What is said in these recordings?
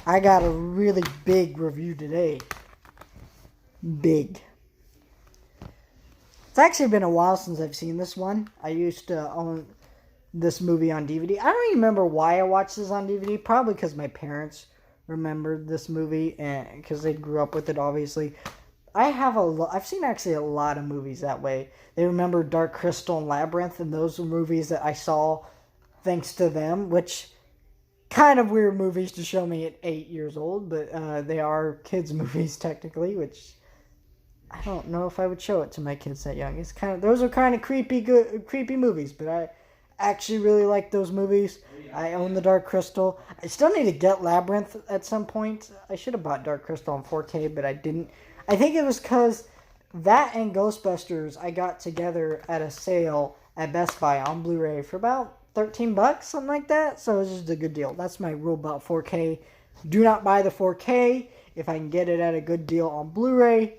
I got a really big review today. Big. It's actually been a while since I've seen this one. I used to own this movie on DVD. I don't even remember why I watched this on DVD. Probably because my parents remembered this movie and because they grew up with it, obviously. I've seen actually a lot of movies that way. They remember Dark Crystal and Labyrinth, and those were movies that I saw thanks to them, which kind of weird movies to show me at 8 years old, but they are kids' movies technically, which I don't know if I would show it to my kids that young. Those are kind of creepy movies, but I actually really like those movies. I own the Dark Crystal. I still need to get Labyrinth at some point. I should have bought Dark Crystal on 4K, but I didn't. I think it was because that and Ghostbusters I got together at a sale at Best Buy on Blu-ray for about $13, something like that. So it's just a good deal. That's my rule about 4K. Do not buy the 4K if I can get it at a good deal on Blu-ray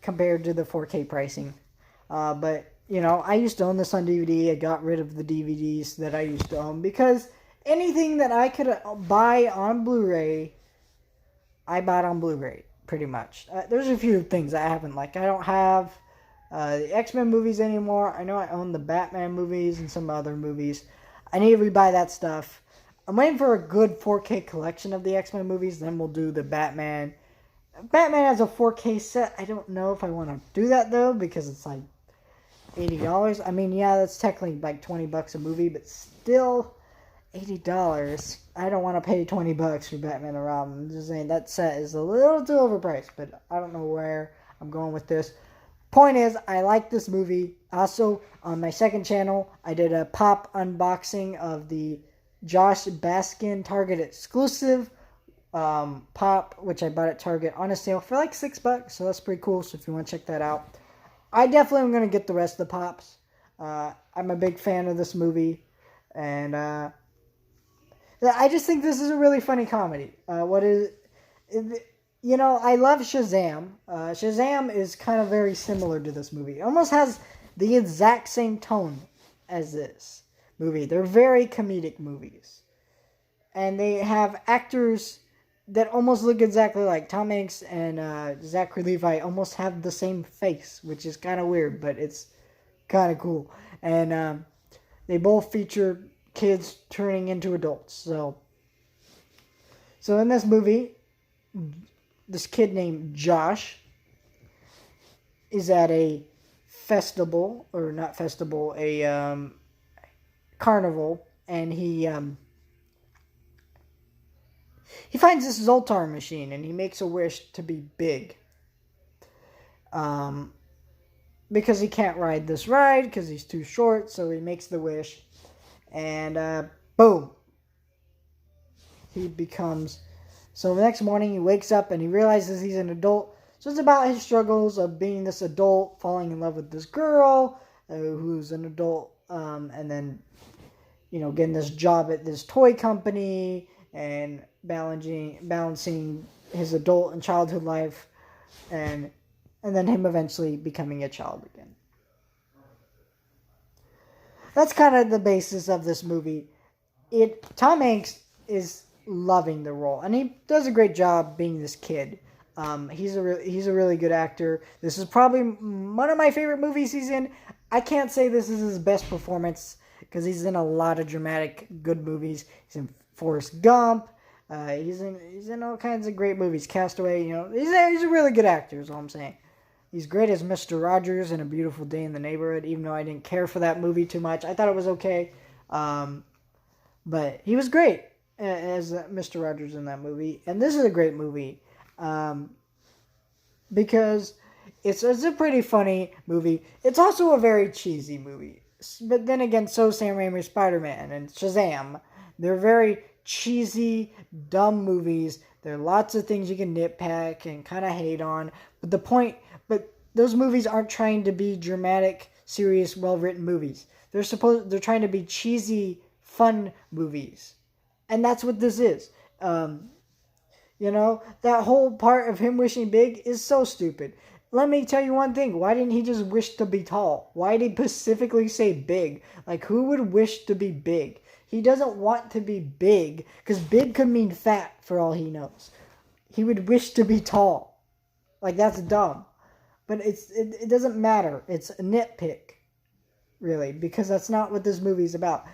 compared to the 4K pricing. But, you know, I used to own this on DVD. I got rid of the DVDs that I used to own because anything that I could buy on Blu-ray, I bought on Blu-ray, pretty much. There's a few things I haven't liked. I don't have the X-Men movies anymore. I know I own the Batman movies and some other movies. I need to rebuy that stuff. I'm waiting for a good 4K collection of the X-Men movies. Then we'll do the Batman. Batman has a 4K set. I don't know if I want to do that, though, because it's like $80. I mean, yeah, that's technically like $20 a movie, but still $80. I don't want to pay $20 for Batman and Robin. I'm just saying that set is a little too overpriced, but I don't know where I'm going with this. Point is, I like this movie. Also, on my second channel, I did a pop unboxing of the Josh Baskin Target exclusive pop, which I bought at Target on a sale for like $6, so that's pretty cool. So if you want to check that out, I definitely am going to get the rest of the pops. I'm a big fan of this movie, and I just think this is a really funny comedy. You know, I love Shazam. Shazam is kind of very similar to this movie. It almost has the exact same tone as this movie. They're very comedic movies, and they have actors that almost look exactly like Tom Hanks and Zachary Levi almost have the same face, which is kind of weird, but it's kind of cool. And they both feature kids turning into adults. So in this movie, this kid named Josh is at a festival, or not festival, a carnival, and he finds this Zoltar machine, and he makes a wish to be big. Because he can't ride this ride, because he's too short, so he makes the wish. And, boom. He becomes... So the next morning, he wakes up, and he realizes he's an adult. So it's about his struggles of being this adult, falling in love with this girl, who's an adult, and then, you know, getting this job at this toy company, and balancing his adult and childhood life, and then him eventually becoming a child again. That's kind of the basis of this movie. Tom Hanks is loving the role, and he does a great job being this kid. He's a really good actor. This is probably one of my favorite movies he's in. I can't say this is his best performance because he's in a lot of dramatic good movies. He's in Forrest Gump. He's in all kinds of great movies. Castaway, you know, he's a really good actor, is all I'm saying. He's great as Mr. Rogers in A Beautiful Day in the Neighborhood, even though I didn't care for that movie too much. I thought it was okay. But he was great as Mr. Rogers in that movie. And this is a great movie. Because it's a pretty funny movie. It's also a very cheesy movie. But then again, so Sam Raimi's Spider-Man and Shazam. They're very cheesy, dumb movies. There are lots of things you can nitpick and kind of hate on. But those movies aren't trying to be dramatic, serious, well-written movies. They're trying to be cheesy, fun movies. And that's what this is. You know, that whole part of him wishing big is so stupid. Let me tell you one thing. Why didn't he just wish to be tall? Why did he specifically say big? Like, who would wish to be big? He doesn't want to be big, because big could mean fat for all he knows. He would wish to be tall. Like, that's dumb. But it doesn't matter. It's a nitpick, really, because that's not what this movie's about.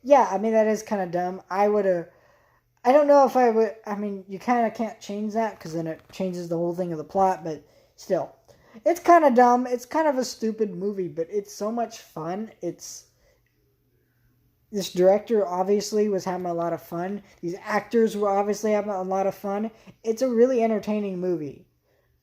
Yeah, I mean, that is kind of dumb. I don't know if I would, I mean, you kind of can't change that, because then it changes the whole thing of the plot, but still. It's kind of dumb. It's kind of a stupid movie, but it's so much fun. This director obviously was having a lot of fun. These actors were obviously having a lot of fun. It's a really entertaining movie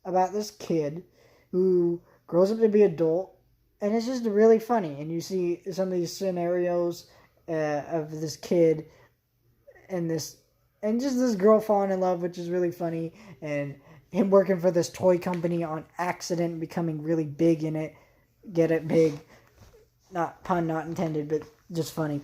about this kid who grows up to be adult, and it's just really funny. And you see some of these scenarios of this kid and just this girl falling in love, which is really funny, and him working for this toy company on accident, becoming really big in it. Get it, big. Not pun, not intended, but just funny.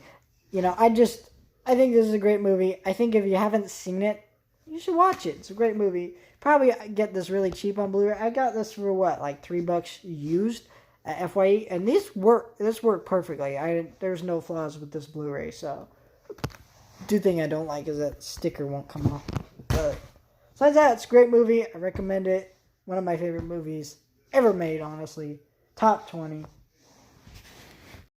You know, I think this is a great movie. I think if you haven't seen it, you should watch it. It's a great movie. Probably get this really cheap on Blu-ray. I got this for what, like $3 used at FYE, and this worked perfectly. There's no flaws with this Blu-ray. So, the thing I don't like is that sticker won't come off. But besides that, it's a great movie. I recommend it. One of my favorite movies ever made, honestly. Top 20.